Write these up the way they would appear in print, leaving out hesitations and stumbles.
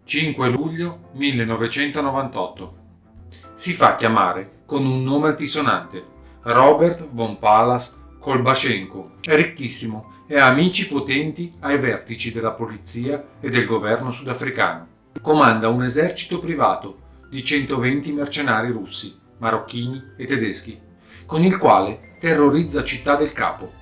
5 luglio 1998. Si fa chiamare con un nome altisonante, Robert von Palas Kolbaschenko. È ricchissimo e ha amici potenti ai vertici della polizia e del governo sudafricano. Comanda un esercito privato di 120 mercenari russi, marocchini e tedeschi, con il quale terrorizza Città del Capo,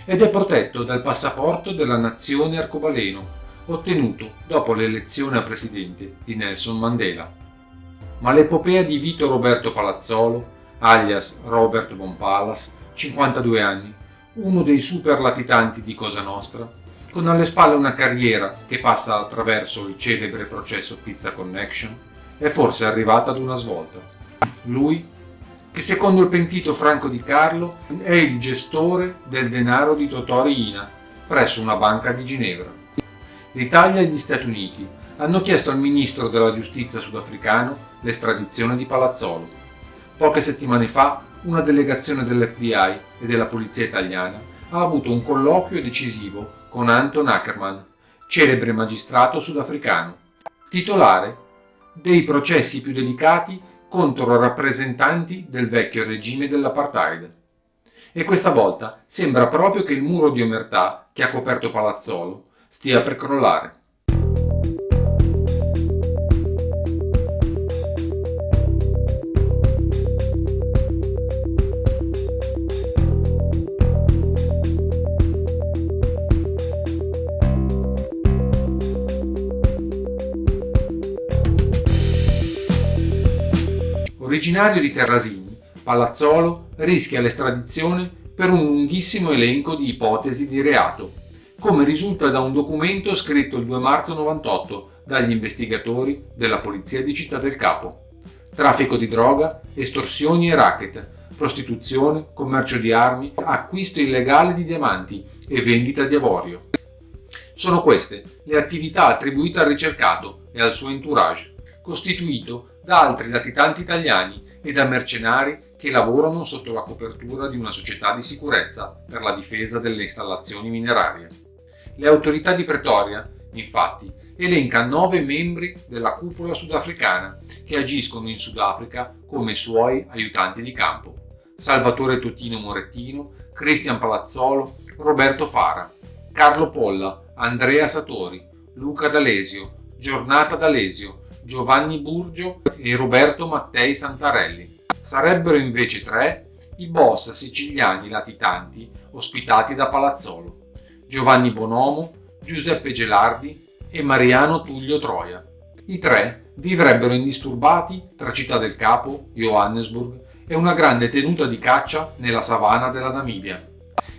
ed è protetto dal passaporto della nazione arcobaleno, ottenuto dopo l'elezione a presidente di Nelson Mandela. Ma l'epopea di Vito Roberto Palazzolo, alias Robert von Palas, 52 anni, uno dei super latitanti di Cosa Nostra, con alle spalle una carriera che passa attraverso il celebre processo Pizza Connection, è forse arrivata ad una svolta. Lui, che secondo il pentito Franco Di Carlo è il gestore del denaro di Totò Riina presso una banca di Ginevra. L'Italia e gli Stati Uniti hanno chiesto al ministro della giustizia sudafricano l'estradizione di Palazzolo. Poche settimane fa una delegazione dell'FBI e della polizia italiana ha avuto un colloquio decisivo con Anton Ackerman, celebre magistrato sudafricano, titolare dei processi più delicati contro rappresentanti del vecchio regime dell'apartheid. E questa volta sembra proprio che il muro di omertà che ha coperto Palazzolo stia per crollare. Originario di Terrasini, Palazzolo rischia l'estradizione per un lunghissimo elenco di ipotesi di reato, come risulta da un documento scritto il 2 marzo 98 dagli investigatori della polizia di Città del Capo. Traffico di droga, estorsioni e racket, prostituzione, commercio di armi, acquisto illegale di diamanti e vendita di avorio. Sono queste le attività attribuite al ricercato e al suo entourage, costituito da altri latitanti italiani e da mercenari che lavorano sotto la copertura di una società di sicurezza per la difesa delle installazioni minerarie. Le autorità di Pretoria, infatti, elenca 9 membri della cupola sudafricana che agiscono in Sudafrica come suoi aiutanti di campo: Salvatore Totino Morettino, Christian Palazzolo, Roberto Fara, Carlo Polla, Andrea Satori, Luca D'Alesio, Giornata D'Alesio, Giovanni Burgio e Roberto Mattei Santarelli. Sarebbero invece 3 i boss siciliani latitanti ospitati da Palazzolo: Giovanni Bonomo, Giuseppe Gelardi e Mariano Tullio Troia. I 3 vivrebbero indisturbati tra Città del Capo, Johannesburg e una grande tenuta di caccia nella savana della Namibia.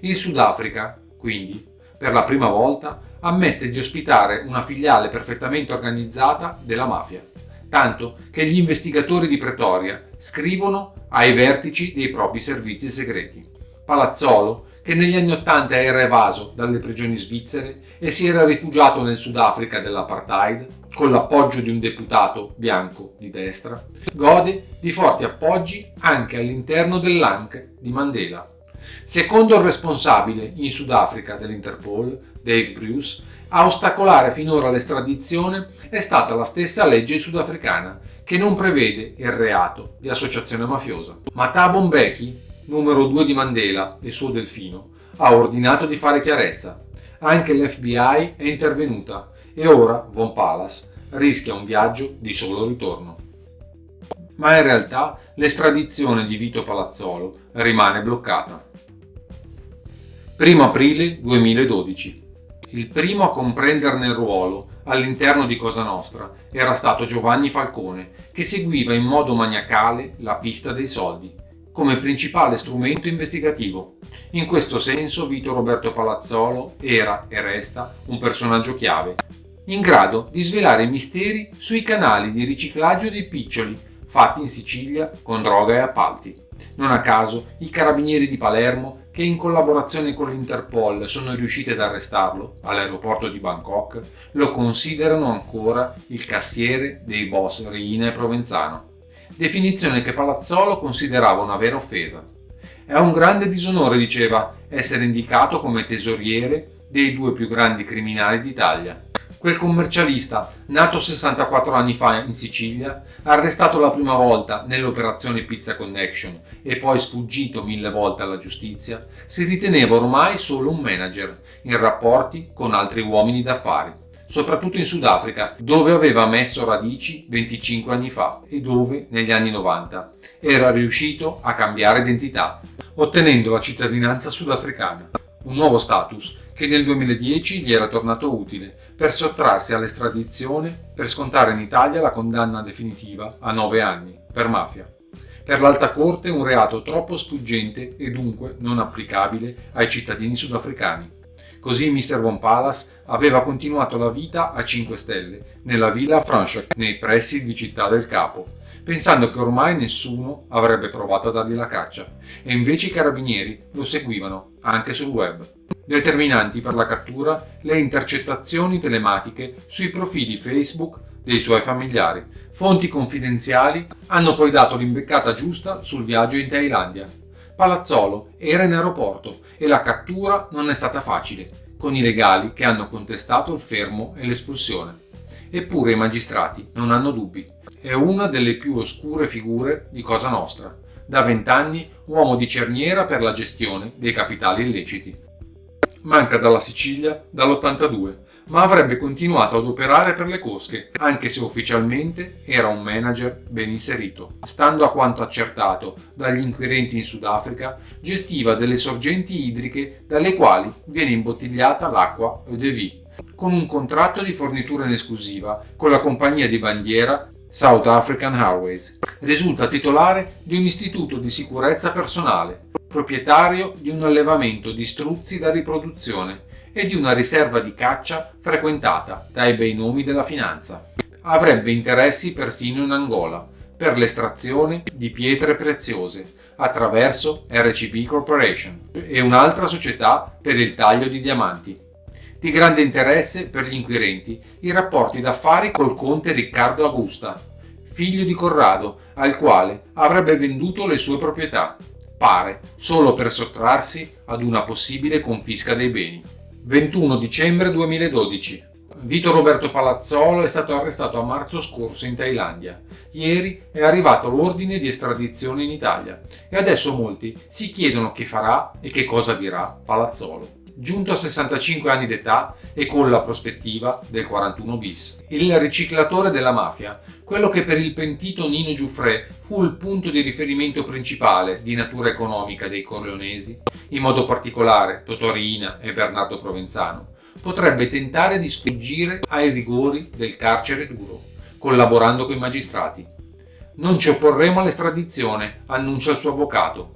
Il Sudafrica, quindi, per la prima volta, ammette di ospitare una filiale perfettamente organizzata della mafia, tanto che gli investigatori di Pretoria scrivono ai vertici dei propri servizi segreti. Palazzolo, che negli anni '80 era evaso dalle prigioni svizzere e si era rifugiato nel Sudafrica dell'apartheid, con l'appoggio di un deputato bianco di destra, gode di forti appoggi anche all'interno dell'ANC di Mandela. Secondo il responsabile in Sudafrica dell'Interpol, Dave Bruce, a ostacolare finora l'estradizione è stata la stessa legge sudafricana, che non prevede il reato di associazione mafiosa. Ma Thabo Mbeki, numero 2 di Mandela e suo delfino, ha ordinato di fare chiarezza. Anche l'FBI è intervenuta e ora Von Palas rischia un viaggio di solo ritorno. Ma in realtà l'estradizione di Vito Palazzolo rimane bloccata. 1 aprile 2012. Il primo a comprenderne il ruolo all'interno di Cosa Nostra era stato Giovanni Falcone, che seguiva in modo maniacale la pista dei soldi, come principale strumento investigativo. In questo senso Vito Roberto Palazzolo era e resta un personaggio chiave, in grado di svelare misteri sui canali di riciclaggio dei piccioli fatti in Sicilia con droga e appalti. Non a caso i carabinieri di Palermo, che in collaborazione con l'Interpol sono riusciti ad arrestarlo all'aeroporto di Bangkok, lo considerano ancora il cassiere dei boss Riina e Provenzano, definizione che Palazzolo considerava una vera offesa. È un grande disonore, diceva, essere indicato come tesoriere dei 2 più grandi criminali d'Italia. Quel commercialista, nato 64 anni fa in Sicilia, arrestato la prima volta nell'operazione Pizza Connection e poi sfuggito 1000 volte alla giustizia, si riteneva ormai solo un manager, in rapporti con altri uomini d'affari, soprattutto in Sudafrica, dove aveva messo radici 25 anni fa e dove, negli anni 90, era riuscito a cambiare identità, ottenendo la cittadinanza sudafricana, un nuovo status che nel 2010 gli era tornato utile per sottrarsi all'estradizione per scontare in Italia la condanna definitiva a 9 anni per mafia. Per l'Alta Corte un reato troppo sfuggente e dunque non applicabile ai cittadini sudafricani. Così Mr. Von Palace aveva continuato la vita a 5 stelle nella Villa Franschhoek nei pressi di Città del Capo, pensando che ormai nessuno avrebbe provato a dargli la caccia, e invece i carabinieri lo seguivano anche sul web. Determinanti per la cattura le intercettazioni telematiche sui profili Facebook dei suoi familiari. Fonti confidenziali hanno poi dato l'imbeccata giusta sul viaggio in Thailandia. Palazzolo era in aeroporto e la cattura non è stata facile, con i legali che hanno contestato il fermo e l'espulsione. Eppure i magistrati non hanno dubbi. È una delle più oscure figure di Cosa Nostra. Da 20 anni uomo di cerniera per la gestione dei capitali illeciti. Manca dalla Sicilia dall'82, ma avrebbe continuato ad operare per le cosche, anche se ufficialmente era un manager ben inserito. Stando a quanto accertato dagli inquirenti in Sudafrica, gestiva delle sorgenti idriche dalle quali viene imbottigliata l'acqua Eau de Vie, con un contratto di fornitura in esclusiva con la compagnia di bandiera South African Airways. Risulta titolare di un istituto di sicurezza personale, proprietario di un allevamento di struzzi da riproduzione e di una riserva di caccia frequentata dai bei nomi della finanza. Avrebbe interessi persino in Angola per l'estrazione di pietre preziose attraverso RCP Corporation e un'altra società per il taglio di diamanti. Di grande interesse per gli inquirenti i rapporti d'affari col conte Riccardo Augusta, figlio di Corrado, al quale avrebbe venduto le sue proprietà, pare solo per sottrarsi ad una possibile confisca dei beni. 21 dicembre 2012. Vito Roberto Palazzolo è stato arrestato a marzo scorso in Thailandia. Ieri è arrivato l'ordine di estradizione in Italia e adesso molti si chiedono che farà e che cosa dirà Palazzolo. Giunto a 65 anni d'età e con la prospettiva del 41 bis. Il riciclatore della mafia, quello che per il pentito Nino Giuffrè fu il punto di riferimento principale di natura economica dei corleonesi, in modo particolare Totò Riina e Bernardo Provenzano, potrebbe tentare di sfuggire ai rigori del carcere duro, collaborando con i magistrati. Non ci opporremo all'estradizione, annuncia il suo avvocato.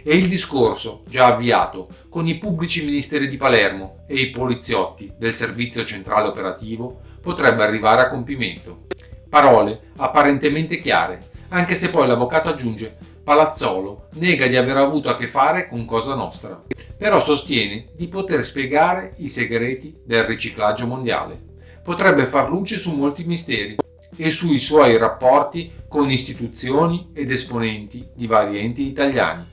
E il discorso, già avviato, con i pubblici ministeri di Palermo e i poliziotti del Servizio Centrale Operativo, potrebbe arrivare a compimento. Parole apparentemente chiare, anche se poi l'avvocato aggiunge: Palazzolo nega di aver avuto a che fare con Cosa Nostra, però sostiene di poter spiegare i segreti del riciclaggio mondiale. Potrebbe far luce su molti misteri e sui suoi rapporti con istituzioni ed esponenti di vari enti italiani.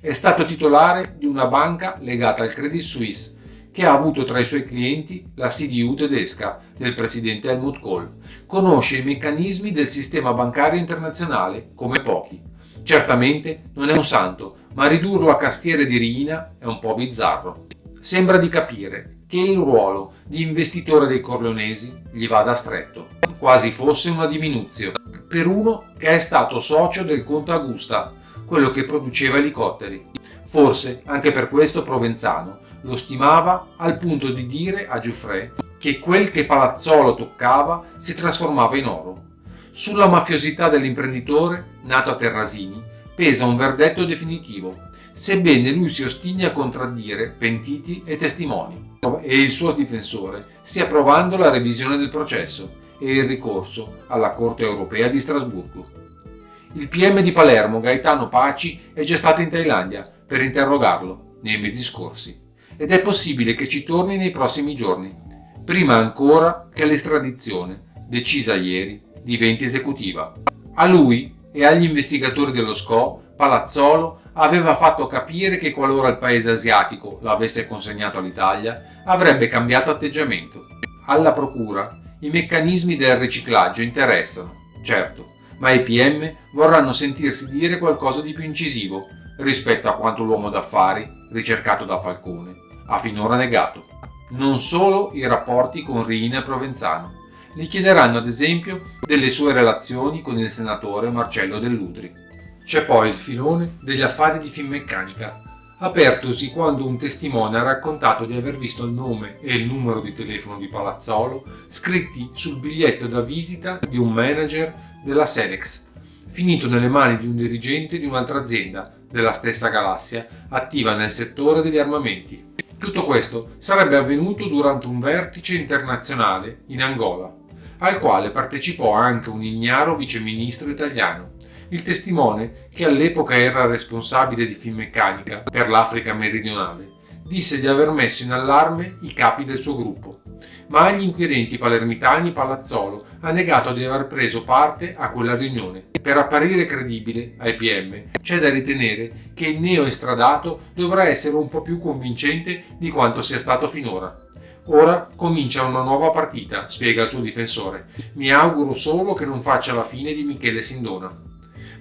È stato titolare di una banca legata al Credit Suisse, che ha avuto tra i suoi clienti la CDU tedesca del presidente Helmut Kohl. Conosce i meccanismi del sistema bancario internazionale come pochi. Certamente non è un santo, ma ridurlo a castiere di Riina è un po' bizzarro. Sembra di capire che il ruolo di investitore dei corleonesi gli vada stretto, quasi fosse una diminuzio, per uno che è stato socio del conte Augusta, quello che produceva elicotteri. Forse anche per questo Provenzano lo stimava al punto di dire a Giuffrè che quel che Palazzolo toccava si trasformava in oro. Sulla mafiosità dell'imprenditore, nato a Terrasini, pesa un verdetto definitivo, sebbene lui si ostini a contraddire pentiti e testimoni, e il suo difensore stia provando la revisione del processo e il ricorso alla Corte europea di Strasburgo. Il PM di Palermo, Gaetano Paci, è già stato in Thailandia per interrogarlo nei mesi scorsi ed è possibile che ci torni nei prossimi giorni, prima ancora che l'estradizione, decisa ieri, diventi esecutiva. A lui e agli investigatori dello SCO, Palazzolo aveva fatto capire che qualora il paese asiatico l'avesse consegnato all'Italia, avrebbe cambiato atteggiamento. Alla procura i meccanismi del riciclaggio interessano, certo, ma i PM vorranno sentirsi dire qualcosa di più incisivo rispetto a quanto l'uomo d'affari, ricercato da Falcone, ha finora negato. Non solo i rapporti con Riina e Provenzano. Gli chiederanno ad esempio delle sue relazioni con il senatore Marcello Dell'Utri. C'è poi il filone degli affari di Finmeccanica, apertosi quando un testimone ha raccontato di aver visto il nome e il numero di telefono di Palazzolo scritti sul biglietto da visita di un manager della Selex, finito nelle mani di un dirigente di un'altra azienda della stessa galassia attiva nel settore degli armamenti. Tutto questo sarebbe avvenuto durante un vertice internazionale in Angola, al quale partecipò anche un ignaro viceministro italiano. Il testimone, che all'epoca era responsabile di Finmeccanica per l'Africa meridionale, disse di aver messo in allarme i capi del suo gruppo, ma agli inquirenti palermitani Palazzolo ha negato di aver preso parte a quella riunione. Per apparire credibile ai PM, c'è da ritenere che il neoestradato dovrà essere un po' più convincente di quanto sia stato finora. Ora comincia una nuova partita, spiega il suo difensore. Mi auguro solo che non faccia la fine di Michele Sindona.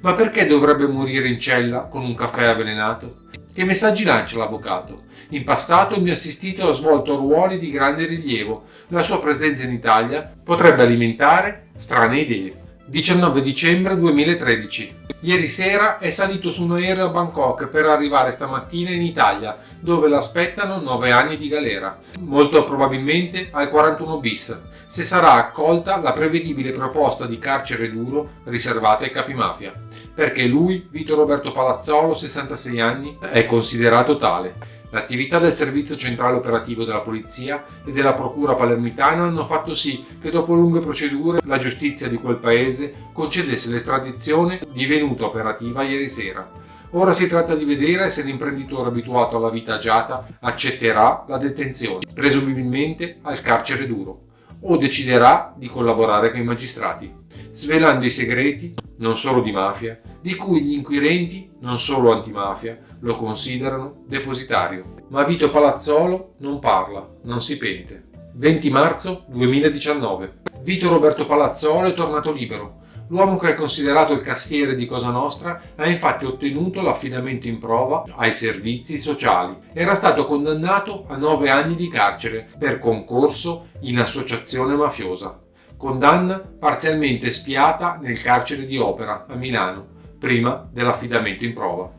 Ma perché dovrebbe morire in cella con un caffè avvelenato? Che messaggi lancia l'avvocato? In passato mi ha assistito e ha svolto ruoli di grande rilievo. La sua presenza in Italia potrebbe alimentare strane idee. 19 dicembre 2013. Ieri sera è salito su un aereo a Bangkok per arrivare stamattina in Italia, dove l'aspettano 9 anni di galera, molto probabilmente al 41 bis, se sarà accolta la prevedibile proposta di carcere duro riservata ai capimafia, perché lui, Vito Roberto Palazzolo, 66 anni, è considerato tale. L'attività del Servizio Centrale Operativo della Polizia e della Procura palermitana hanno fatto sì che dopo lunghe procedure la giustizia di quel paese concedesse l'estradizione divenuta operativa ieri sera. Ora si tratta di vedere se l'imprenditore abituato alla vita agiata accetterà la detenzione, presumibilmente al carcere duro, o deciderà di collaborare con i magistrati, svelando i segreti, non solo di mafia, di cui gli inquirenti, non solo antimafia, lo considerano depositario. Ma Vito Palazzolo non parla, non si pente. 20 marzo 2019. Vito Roberto Palazzolo è tornato libero. L'uomo che è considerato il cassiere di Cosa Nostra ha infatti ottenuto l'affidamento in prova ai servizi sociali. Era stato condannato a 9 anni di carcere per concorso in associazione mafiosa. Condanna parzialmente espiata nel carcere di Opera a Milano, prima dell'affidamento in prova.